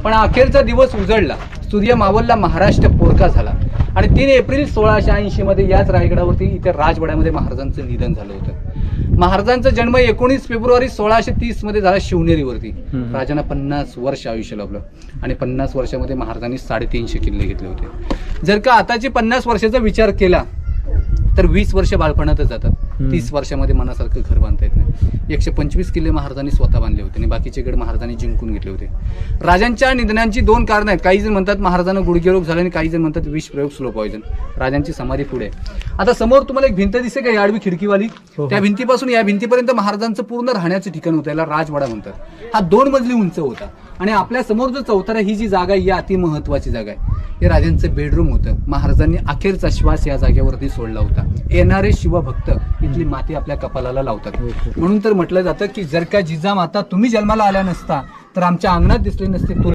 पण अखेरचा दिवस उजळला, सूर्य मावळला, महाराष्ट्र पोरका झाला आणि 3 एप्रिल 1680 मध्ये याच रायगडावरती इथे राजवाड्यामध्ये महाराजांचं निधन झालं होतं. महाराजांचा जन्म 19 फेब्रुवारी 1630 मध्ये झाला शिवनेरीवरती. राजांना 50 वर्ष आयुष्य लाभलं आणि 50 वर्षामध्ये महाराजांनी 350 किल्ले घेतले होते. जर का आताची 50 वर्षाचा विचार केला तर 20 वर्ष बालपणातच जातात. 30 वर्षामध्ये मनासारखं घर बांधता येत नाही. 125 किल्ले महाराजांनी स्वतः बांधले होते आणि बाकीचे गड महाराजांनी जिंकून घेतले होते. राजांच्या निधनांची 2 कारणं आहेत. काही जण म्हणतात महाराजांना गुडघेरोग झाला आणि काही जण म्हणतात विष प्रयोग, स्लो पॉइझन. राजांची समाधी पुढे. आता समोर तुम्हाला एक भिंत दिसते का, आडवी खिडकीवाली? त्या भिंतीपासून या भिंतीपर्यंत महाराजांचं पूर्ण राहण्याचं ठिकाण होतं. याला राजवाडा म्हणतात. हा 2 मजली उंच होता आणि आपल्या समोर जो चौथरा, ही जी जागा आहे ही अति महत्वाची जागा आहे. हे राजांचं बेडरूम होतं. महाराजांनी अखेरचा श्वास या जागेवरती सोडला होता. येणारे शिवभक्त इथली माती आपल्या कपालाला लावतात. म्हणून तर म्हटलं जातं की जर का जिजामाता तुम्ही जन्माला आल्या नसता तर आमच्या अंगणात दिसली नसती.